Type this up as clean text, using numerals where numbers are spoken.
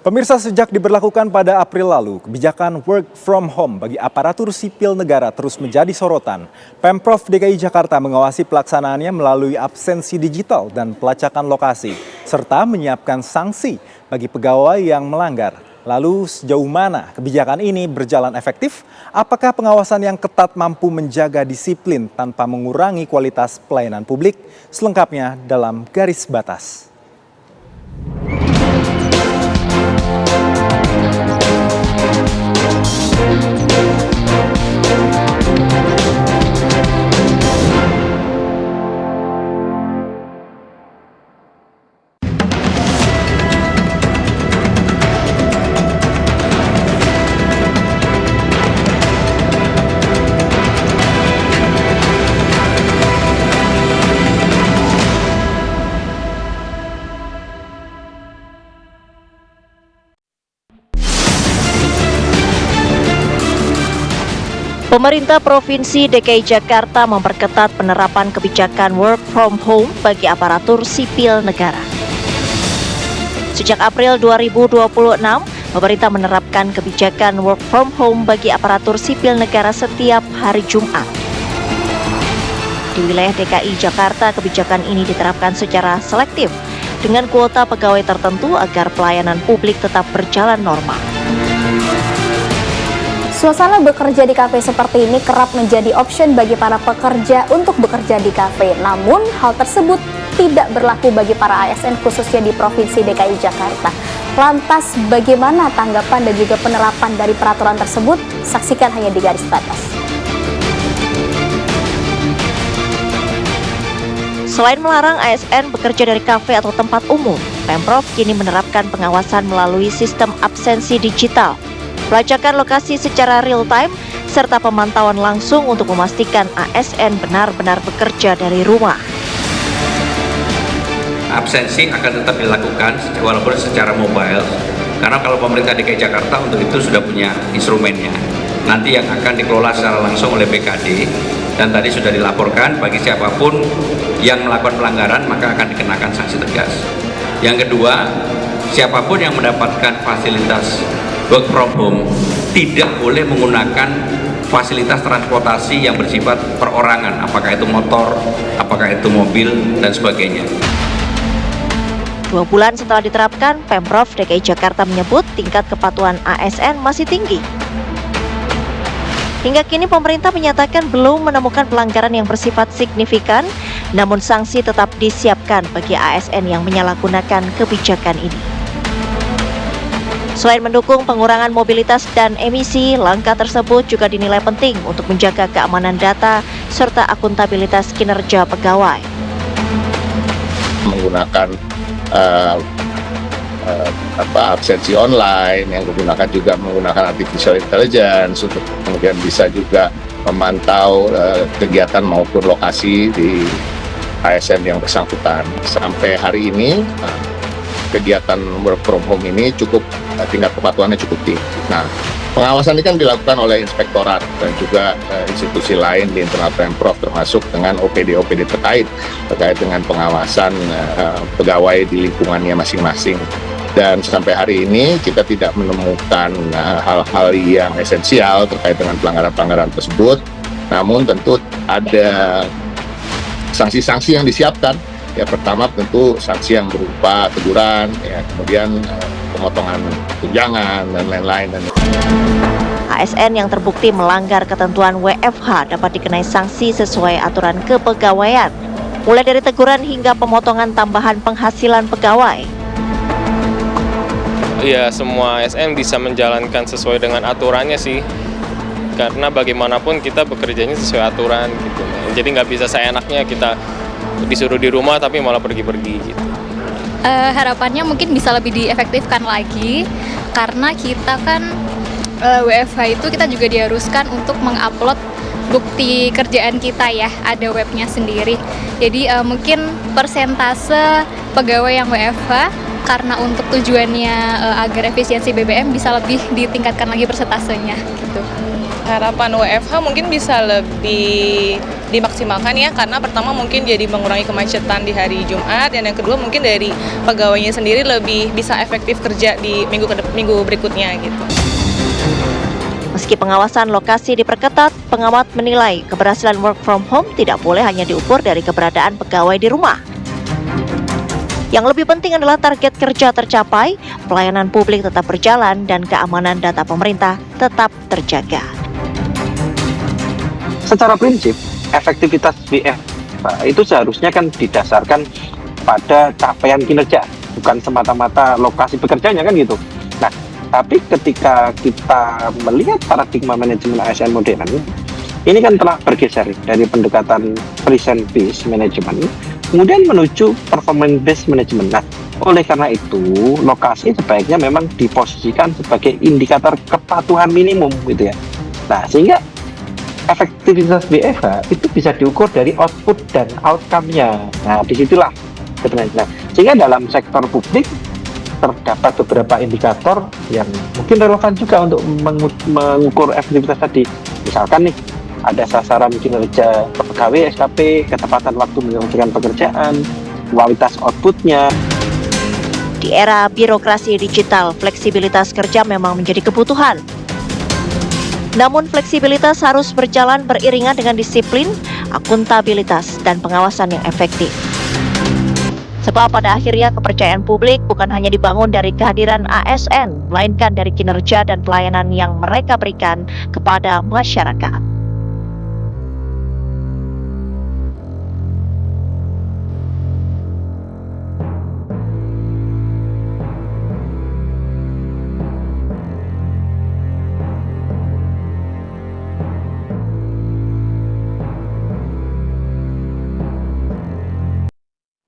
Pemirsa, sejak diberlakukan pada April lalu, kebijakan work from home bagi aparatur sipil negara terus menjadi sorotan. Pemprov DKI Jakarta mengawasi pelaksanaannya melalui absensi digital dan pelacakan lokasi, serta menyiapkan sanksi bagi pegawai yang melanggar. Lalu sejauh mana kebijakan ini berjalan efektif? Apakah pengawasan yang ketat mampu menjaga disiplin tanpa mengurangi kualitas pelayanan publik? Selengkapnya dalam Garis Batas. Pemerintah Provinsi DKI Jakarta memperketat penerapan kebijakan work from home bagi aparatur sipil negara. Sejak April 2026, pemerintah menerapkan kebijakan work from home bagi aparatur sipil negara setiap hari Jumat. Di wilayah DKI Jakarta, kebijakan ini diterapkan secara selektif dengan kuota pegawai tertentu agar pelayanan publik tetap berjalan normal. Suasana bekerja di kafe seperti ini kerap menjadi option bagi para pekerja untuk bekerja di kafe. Namun, hal tersebut tidak berlaku bagi para ASN khususnya di Provinsi DKI Jakarta. Lantas, bagaimana tanggapan dan juga penerapan dari peraturan tersebut? Saksikan hanya di Garis Batas. Selain melarang ASN bekerja dari kafe atau tempat umum, Pemprov kini menerapkan pengawasan melalui sistem absensi digital, pelacakan lokasi secara real time, serta pemantauan langsung untuk memastikan ASN benar-benar bekerja dari rumah. Absensi akan tetap dilakukan walaupun secara mobile, karena kalau pemerintah DKI Jakarta untuk itu sudah punya instrumennya. Nanti yang akan dikelola secara langsung oleh BKD, dan tadi sudah dilaporkan bagi siapapun yang melakukan pelanggaran maka akan dikenakan sanksi tegas. Yang kedua, siapapun yang mendapatkan fasilitas work from home tidak boleh menggunakan fasilitas transportasi yang bersifat perorangan, apakah itu motor, apakah itu mobil, dan sebagainya. 2 bulan setelah diterapkan, Pemprov DKI Jakarta menyebut tingkat kepatuhan ASN masih tinggi. Hingga kini pemerintah menyatakan belum menemukan pelanggaran yang bersifat signifikan, namun sanksi tetap disiapkan bagi ASN yang menyalahgunakan kebijakan ini. Selain mendukung pengurangan mobilitas dan emisi, langkah tersebut juga dinilai penting untuk menjaga keamanan data serta akuntabilitas kinerja pegawai. Menggunakan absensi online, yang digunakan juga menggunakan artificial intelligence untuk kemudian bisa juga memantau kegiatan maupun lokasi di ASN yang bersangkutan. Sampai hari ini kegiatan work from home ini tingkat kepatuhannya cukup tinggi. Nah, pengawasan ini kan dilakukan oleh inspektorat dan juga institusi lain di internal Pemprov, termasuk dengan OPD terkait dengan pengawasan pegawai di lingkungannya masing-masing. Dan sampai hari ini kita tidak menemukan hal-hal yang esensial terkait dengan pelanggaran-pelanggaran tersebut. Namun tentu ada sanksi-sanksi yang disiapkan. Ya, pertama tentu sanksi yang berupa teguran, ya, kemudian pemotongan tunjangan dan lain-lain. ASN yang terbukti melanggar ketentuan WFH dapat dikenai sanksi sesuai aturan kepegawaian, mulai dari teguran hingga pemotongan tambahan penghasilan pegawai. Ya, semua ASN bisa menjalankan sesuai dengan aturannya sih, karena bagaimanapun kita bekerjanya sesuai aturan gitu. Jadi nggak bisa seenaknya kita disuruh di rumah tapi malah pergi-pergi gitu. Harapannya mungkin bisa lebih diefektifkan lagi, karena kita kan WFH itu kita juga diharuskan untuk mengupload bukti kerjaan kita ya, ada webnya sendiri. Jadi mungkin persentase pegawai yang WFH, karena untuk tujuannya agar efisiensi BBM bisa lebih ditingkatkan lagi persentasenya gitu. Harapan WFH mungkin bisa lebih dimaksimalkan ya, karena pertama mungkin jadi mengurangi kemacetan di hari Jumat, dan yang kedua mungkin dari pegawainya sendiri lebih bisa efektif kerja di minggu berikutnya gitu. Meski pengawasan lokasi diperketat, pengamat menilai keberhasilan work from home tidak boleh hanya diukur dari keberadaan pegawai di rumah. Yang lebih penting adalah target kerja tercapai, pelayanan publik tetap berjalan, dan keamanan data pemerintah tetap terjaga. Secara prinsip, efektivitas WFH itu seharusnya kan didasarkan pada capaian kinerja, bukan semata-mata lokasi bekerjanya kan gitu. Nah, tapi ketika kita melihat paradigma manajemen ASN modern, ini kan telah bergeser dari pendekatan present based management, kemudian menuju performance based management. Nah, oleh karena itu, lokasi sebaiknya memang diposisikan sebagai indikator kepatuhan minimum gitu ya. Nah, sehingga efektivitas WFH itu bisa diukur dari output dan outcome-nya. Nah, disitulah sebenarnya. Nah, sehingga dalam sektor publik terdapat beberapa indikator yang mungkin relevan juga untuk mengukur efektivitas tadi. Misalkan nih, ada sasaran kinerja pegawai SKP, ketepatan waktu menyelesaikan pekerjaan, kualitas outputnya. Di era birokrasi digital, fleksibilitas kerja memang menjadi kebutuhan. Namun fleksibilitas harus berjalan beriringan dengan disiplin, akuntabilitas, dan pengawasan yang efektif. Sebab pada akhirnya kepercayaan publik bukan hanya dibangun dari kehadiran ASN, melainkan dari kinerja dan pelayanan yang mereka berikan kepada masyarakat.